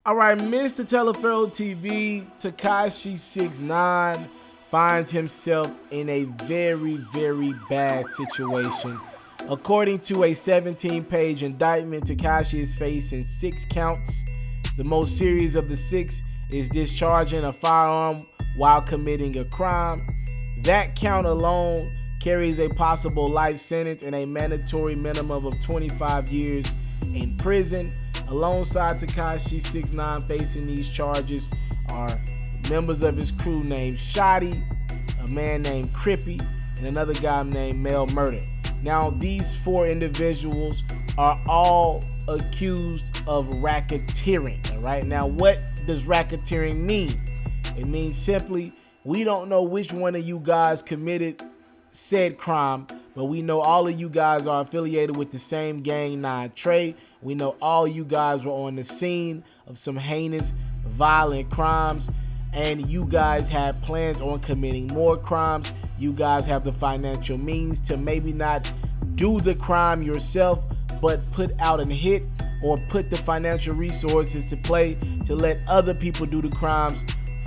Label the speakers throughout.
Speaker 1: All right, Mr. Taliaferro TV, Tekashi 6ix9ine finds himself in a very, very bad situation. According to a 17-page indictment, Tekashi is facing 6 counts. The most serious of the 6 is discharging a firearm while committing a crime. That count alone carries a possible life sentence and a mandatory minimum of 25 years in prison. Alongside Tekashi 6ix9ine facing these charges are members of his crew named Shotty, a man named Crippy, and another guy named Mel Murder. Now, these 4 individuals are all accused of racketeering. All right, now what does racketeering mean? It means simply we don't know which one of you guys committed said crime, but we know all of you guys are affiliated with the same gang, 9 Trey. We know all you guys were on the scene of some heinous, violent crimes, and you guys had plans on committing more crimes. You guys have the financial means to maybe not do the crime yourself, but put out a hit or put the financial resources to play to let other people do the crimes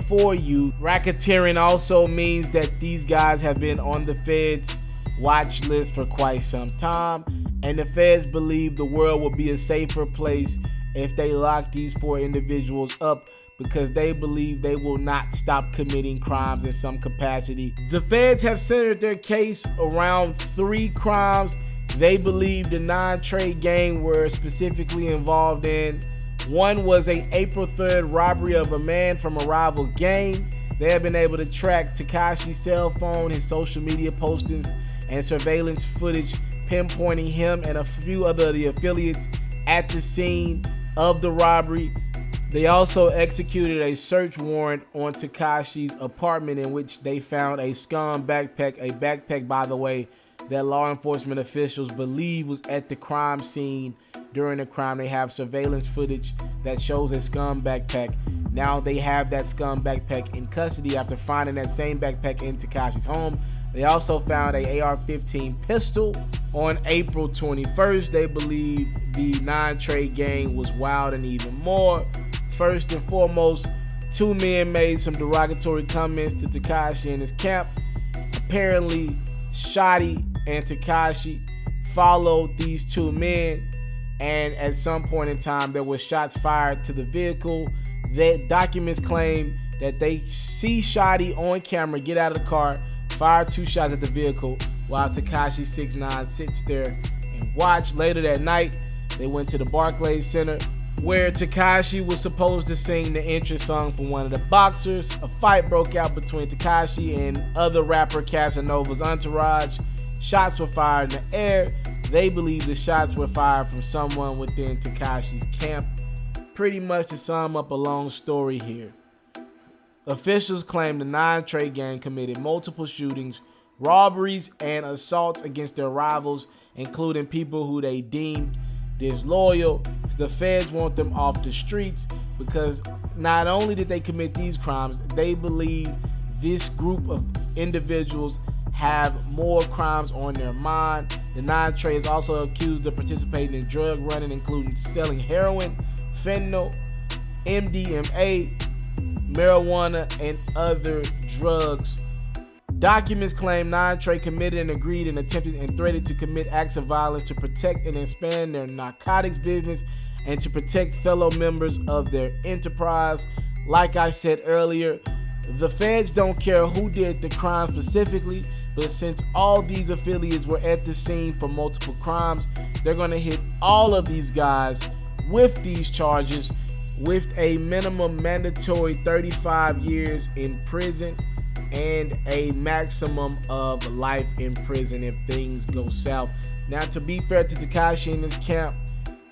Speaker 1: for you. Racketeering also means that these guys have been on the Feds watch list for quite some time, and the Feds believe the world will be a safer place if they lock these 4 individuals up, because they believe they will not stop committing crimes in some capacity. The Feds have centered their case around 3 crimes they believe the 9 Trey gang were specifically involved in. One was a April 3rd robbery of a man from a rival gang. They have been able to track Tekashi's cell phone, his social media postings, and surveillance footage pinpointing him and a few other of the affiliates at the scene of the robbery. They also executed a search warrant on Tekashi's apartment, in which they found a scum backpack, a backpack, by the way, that law enforcement officials believe was at the crime scene during the crime. They have surveillance footage that shows a scum backpack. Now they have that scum backpack in custody after finding that same backpack in Tekashi's home. They also found a AR-15 pistol. On April 21st, they believe the 9 Trey gang was wild and even more. First and foremost, 2 men made some derogatory comments to Tekashi and his camp. Apparently, Shotty and Tekashi followed these 2 men, and at some point in time there were shots fired to the vehicle. The documents claim that they see Shotty on camera get out of the car, fire 2 shots at the vehicle, while Tekashi 6ix9ine sits there and watch. Later that night, they went to the Barclays Center, where Tekashi was supposed to sing the entrance song from one of the boxers. A fight broke out between Tekashi and other rapper Casanova's entourage. Shots were fired in the air. They believe the shots were fired from someone within Tekashi's camp. Pretty much to sum up a long story here, officials claim the 9 Trey gang committed multiple shootings, robberies, and assaults against their rivals, including people who they deemed disloyal. The Feds want them off the streets because not only did they commit these crimes, they believe this group of individuals have more crimes on their mind. The 9 Trey is also accused of participating in drug running, including selling heroin, fentanyl, MDMA, marijuana, and other drugs. Documents claim 9 Trey committed and agreed and attempted and threatened to commit acts of violence to protect and expand their narcotics business and to protect fellow members of their enterprise. Like I said earlier, the Feds don't care who did the crime specifically, but since all these affiliates were at the scene for multiple crimes, they're going to hit all of these guys with these charges with a minimum mandatory 35 years in prison and a maximum of life in prison if things go south. Now, to be fair to Tekashi and his camp,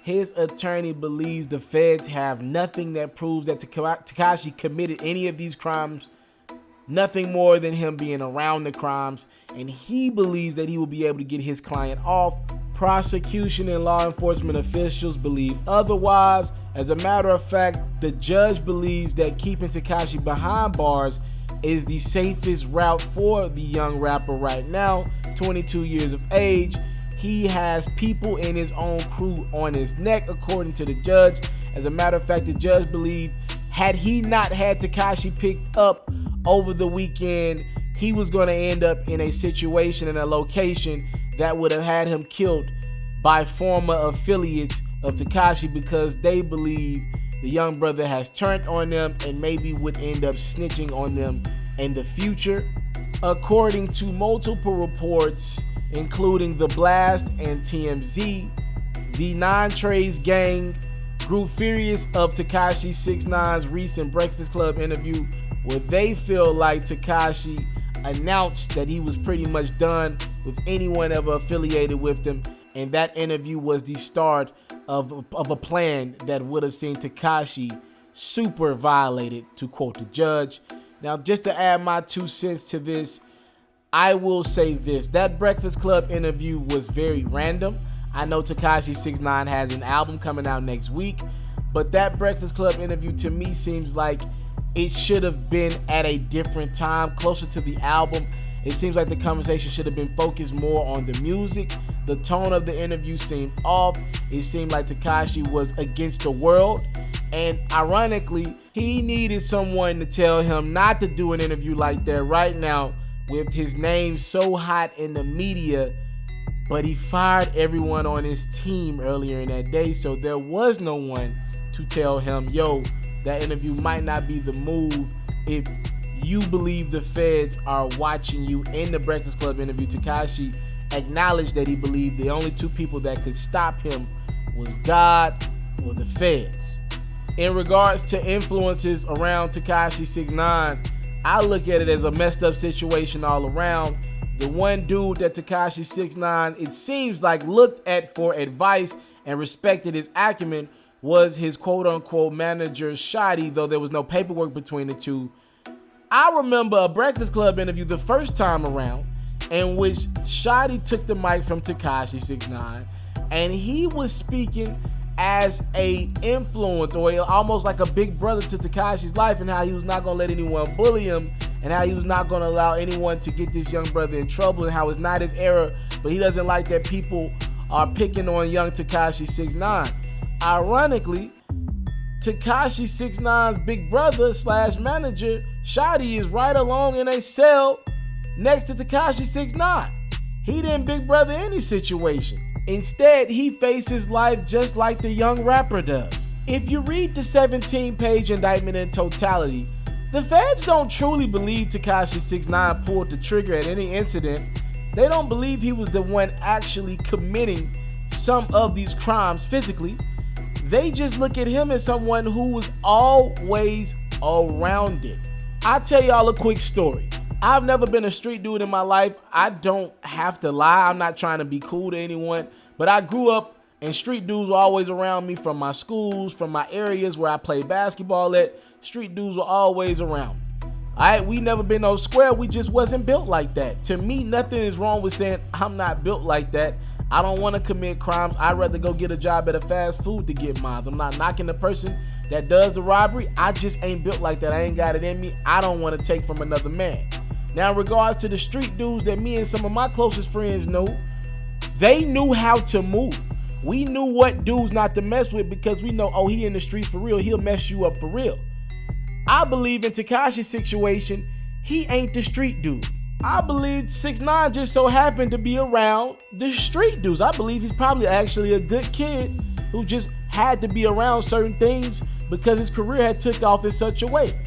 Speaker 1: his attorney believes the Feds have nothing that proves that Tekashi committed any of these crimes, nothing more than him being around the crimes, and he believes that he will be able to get his client off. Prosecution and law enforcement officials believe otherwise. As a matter of fact, the judge believes that keeping Tekashi behind bars is the safest route for the young rapper right now, 22 years of age. He has people in his own crew on his neck, according to the judge, As a matter of fact, the judge believed had he not had Tekashi picked up over the weekend, he was going to end up in a situation, in a location that would have had him killed by former affiliates of Tekashi, because they believe the young brother has turned on them and maybe would end up snitching on them in the future. According to multiple reports, including The Blast and TMZ, the Nine Trays gang grew furious of Tekashi 6ix9ine's recent Breakfast Club interview, where they feel like Tekashi announced that he was pretty much done with anyone ever affiliated with him, and that interview was the start of a plan that would have seen Tekashi super violated, to quote the judge. Now, just to add my 2 cents to this, I will say this: that Breakfast Club interview was very random. I know Tekashi 6ix9ine has an album coming out next week, but that Breakfast Club interview to me seems like it should have been at a different time, closer to the album. It seems like the conversation should have been focused more on the music. The tone of the interview seemed off. It seemed like Tekashi was against the world. And ironically, he needed someone to tell him not to do an interview like that right now, with his name so hot in the media. But he fired everyone on his team earlier in that day, so there was no one to tell him, yo, that interview might not be the move if you believe the feds are watching you. In the Breakfast Club interview, Tekashi acknowledged that he believed the only 2 people that could stop him was God or the feds. In regards to influences around Tekashi 6ix9ine, I look at it as a messed up situation all around. The one dude that Tekashi 6ix9ine, it seems like, looked at for advice and respected his acumen was his quote-unquote manager, Shotty, though there was no paperwork between the two. I remember a Breakfast Club interview the first time around in which Shotty took the mic from Tekashi 6ix9ine, and he was speaking as a influence, or almost like a big brother to Tekashi's life, and how he was not going to let anyone bully him, and how he was not going to allow anyone to get this young brother in trouble, and how it's not his era, but he doesn't like that people are picking on young Tekashi 6ix9ine. Ironically, Tekashi 6ix9ine's big brother / manager, Shotty, is right along in a cell next to Tekashi 6ix9ine. He didn't big brother any situation. Instead, he faces life just like the young rapper does. If you read the 17-page indictment in totality, the feds don't truly believe Tekashi 6ix9ine pulled the trigger at any incident. They don't believe he was the one actually committing some of these crimes physically. They just look at him as someone who was always around it. I'll tell y'all a quick story. I've never been a street dude in my life. I don't have to lie. I'm not trying to be cool to anyone, but I grew up and street dudes were always around me, from my schools, from my areas where I played basketball at. Street dudes were always around me. Alright, we never been no square. We just wasn't built like that. To me, nothing is wrong with saying I'm not built like that. I don't want to commit crimes. I'd rather go get a job at a fast food to get mine. I'm not knocking the person that does the robbery. I just ain't built like that. I ain't got it in me. I don't want to take from another man. Now, in regards to the street dudes that me and some of my closest friends knew, they knew how to move. We knew what dudes not to mess with, because we know, oh, he in the streets for real. He'll mess you up for real. I believe in Tekashi's situation, he ain't the street dude. I believe 6ix9ine just so happened to be around the street dudes. I believe he's probably actually a good kid who just had to be around certain things because his career had took off in such a way.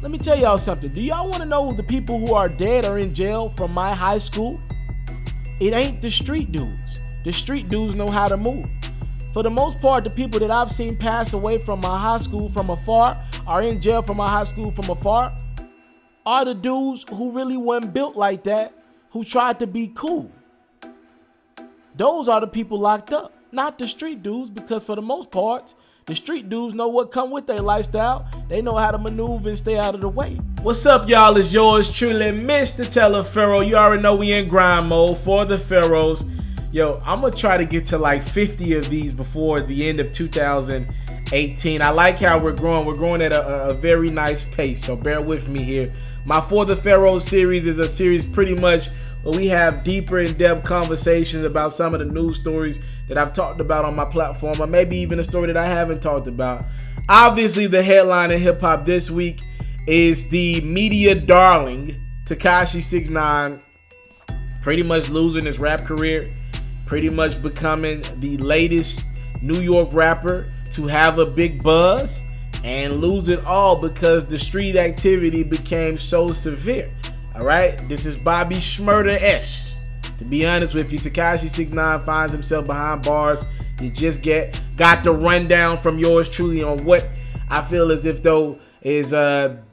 Speaker 1: Let me tell y'all something. Do y'all want to know the people who are dead or in jail from my high school? It ain't the street dudes. The street dudes know how to move. For the most part, the people that I've seen pass away from my high school from afar, are in jail from my high school from afar, are the dudes who really weren't built like that, who tried to be cool. Those are the people locked up, not the street dudes, because for the most part, the street dudes know what come with their lifestyle. They know how to maneuver and stay out of the way. What's up, y'all? It's yours truly, Mr. TALIAFERRO. You already know we in grind mode for the Ferros. Yo, I'm going to try to get to like 50 of these before the end of 2018. I like how we're growing. We're growing at a very nice pace, so bear with me here. My For the Ferros series is a series pretty much where we have deeper, in-depth conversations about some of the news stories that I've talked about on my platform, or maybe even a story that I haven't talked about. Obviously, the headline in hip-hop this week is the media darling Tekashi 6ix9ine pretty much losing his rap career, pretty much becoming the latest New York rapper to have a big buzz, and lose it all because the street activity became so severe. All right, this is Bobby Shmurda-esque. To be honest with you, Tekashi 6ix9ine finds himself behind bars. You just got the rundown from yours truly on what I feel as if though is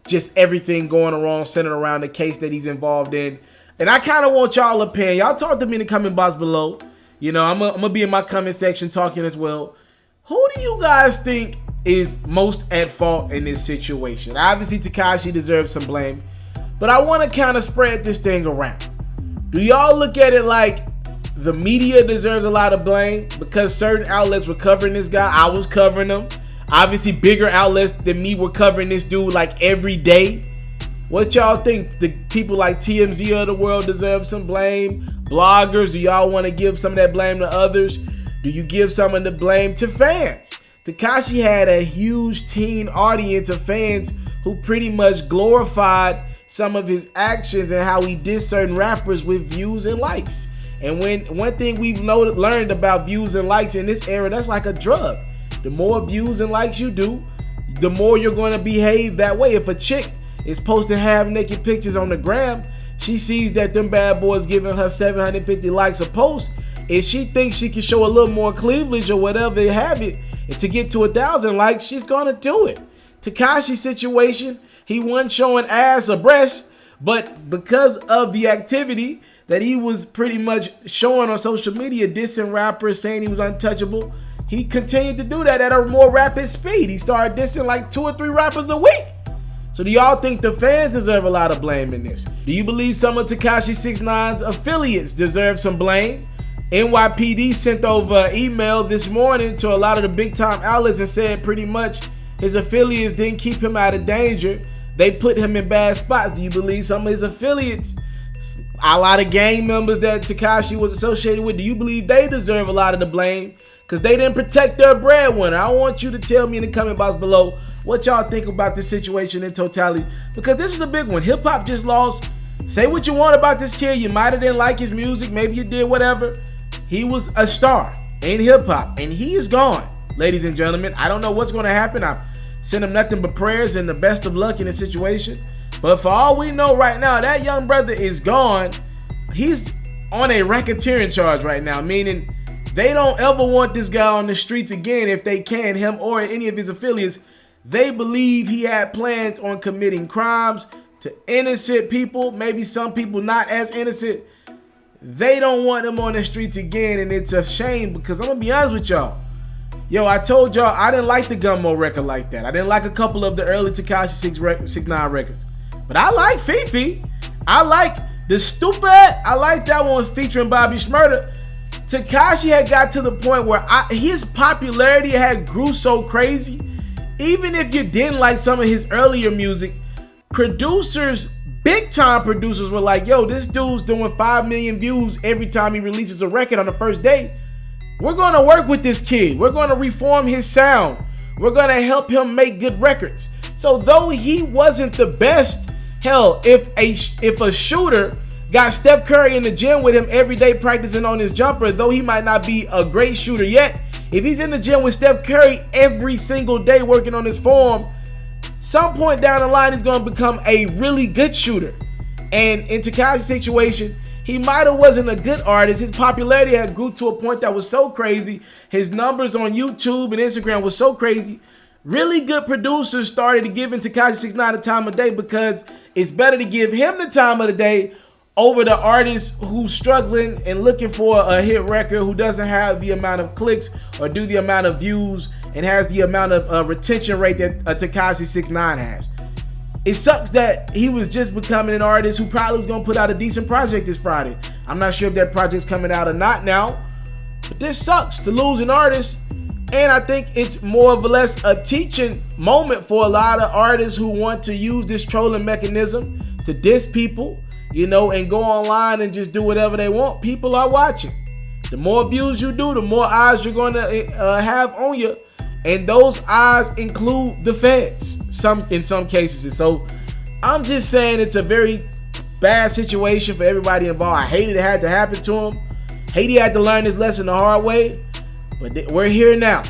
Speaker 1: just everything going wrong centered around the case that he's involved in. And I kind of want y'all opinion. Y'all talk to me in the comment box below. You know, I'm gonna be in my comment section talking as well. Who do you guys think is most at fault in this situation? Obviously, Tekashi deserves some blame, but I want to kind of spread this thing around. Do y'all look at it like the media deserves a lot of blame because certain outlets were covering this guy? I was covering him. Obviously, bigger outlets than me were covering this dude like every day. What y'all think? The people like TMZ of the world deserve some blame? Bloggers, do y'all want to give some of that blame to others? Do you give some of the blame to fans? Tekashi had a huge teen audience of fans who pretty much glorified some of his actions and how he did certain rappers with views and likes. And one thing we've learned about views and likes in this era, that's like a drug. The more views and likes you do, the more you're going to behave that way. If a chick is posting half-naked pictures on the gram, she sees that them bad boys giving her 750 likes a post. If she thinks she can show a little more cleavage or whatever they have it, and to get to 1,000 likes, she's gonna do it. Tekashi's situation, he wasn't showing ass or breast, but because of the activity that he was pretty much showing on social media, dissing rappers, saying he was untouchable, he continued to do that at a more rapid speed. He started dissing like 2 or 3 rappers a week. So do y'all think the fans deserve a lot of blame in this? Do you believe some of Tekashi 6ix9ine's affiliates deserve some blame? NYPD sent over an email this morning to a lot of the big time outlets and said pretty much his affiliates didn't keep him out of danger. They put him in bad spots. Do you believe some of his affiliates, a lot of gang members that Tekashi was associated with, do you believe they deserve a lot of the blame because they didn't protect their breadwinner? I want you to tell me in the comment box below what y'all think about this situation in totality, because this is a big one. Hip hop just lost. Say what you want about this kid. You might have didn't like his music. Maybe you did, whatever. He was a star in hip hop and he is gone, ladies and gentlemen. I don't know what's going to happen. I send him nothing but prayers and the best of luck in the situation. But for all we know right now, that young brother is gone. He's on a racketeering charge right now, meaning they don't ever want this guy on the streets again if they can, him or any of his affiliates. They believe he had plans on committing crimes to innocent people, maybe some people not as innocent. They don't want him on the streets again, and it's a shame because I'm gonna be honest with y'all. Yo, I told y'all I didn't like the Gummo record like that. I didn't like a couple of the early Tekashi 6ix9ine records. But I like Fifi. I like the Stupid. I like that one was featuring Bobby Shmurda. Tekashi had got to the point where his popularity had grew so crazy. Even if you didn't like some of his earlier music, producers, big time producers were like, yo, this dude's doing 5 million views every time he releases a record on the first day. We're going to work with this kid. We're going to reform his sound. We're going to help him make good records. So though he wasn't the best, hell, if a shooter got Steph Curry in the gym with him every day practicing on his jumper, though he might not be a great shooter yet, if he's in the gym with Steph Curry every single day working on his form, some point down the line he's going to become a really good shooter. And in Tekashi's situation, he might have wasn't a good artist. His popularity had grew to a point that was so crazy. His numbers on YouTube and Instagram was so crazy. Really good producers started giving Tekashi 6ix9ine the time of day because it's better to give him the time of the day over the artist who's struggling and looking for a hit record, who doesn't have the amount of clicks or do the amount of views and has the amount of retention rate that Tekashi 6ix9ine has. It sucks that he was just becoming an artist who probably was going to put out a decent project this Friday. I'm not sure if that project's coming out or not now, but this sucks to lose an artist. And I think it's more or less a teaching moment for a lot of artists who want to use this trolling mechanism to diss people you know, and go online and just do whatever they want, people are watching. The more views you do, the more eyes you're going to have on you. And those eyes include the feds in some cases. And so I'm just saying it's a very bad situation for everybody involved. I hated it had to happen to him. Hated he had to learn this lesson the hard way. But we're here now,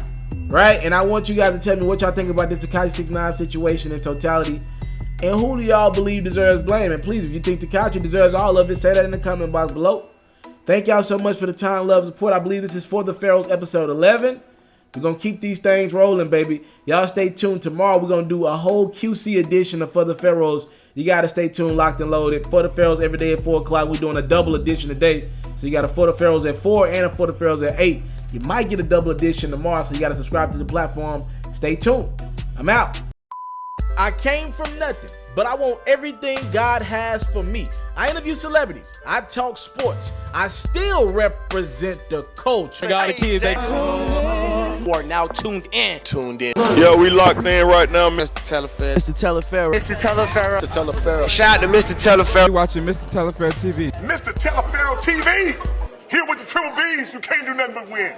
Speaker 1: right? And I want you guys to tell me what y'all think about this Tekashi 6ix9ine situation in totality. And who do y'all believe deserves blame? And please, if you think Tekashi deserves all of it, say that in the comment box below. Thank y'all so much for the time, love, support. I believe this is For the Ferros episode 11. We're going to keep these things rolling, baby. Y'all stay tuned. Tomorrow, we're going to do a whole QC edition of For the Ferros. You got to stay tuned, locked and loaded. For the Ferros every day at 4 o'clock. We're doing a double edition today. So you got a For the Ferros at 4 and a For the Ferros at 8. You might get a double edition tomorrow, so you got to subscribe to the platform. Stay tuned. I'm out. I came from nothing, but I want everything God has for me. I interview celebrities. I talk sports. I still represent the culture.
Speaker 2: All the kids, they are now tuned in.
Speaker 3: Yeah, we locked in right now, Mr.
Speaker 2: TALIAFERRO.
Speaker 4: Mr. TALIAFERRO.
Speaker 2: Mr. TALIAFERRO.
Speaker 3: Mr. TALIAFERRO.
Speaker 4: Shout out to Mr. TALIAFERRO.
Speaker 5: You're watching Mr. TALIAFERRO TV.
Speaker 6: Mr. TALIAFERRO TV. Here with the triple B's, you can't do nothing but win.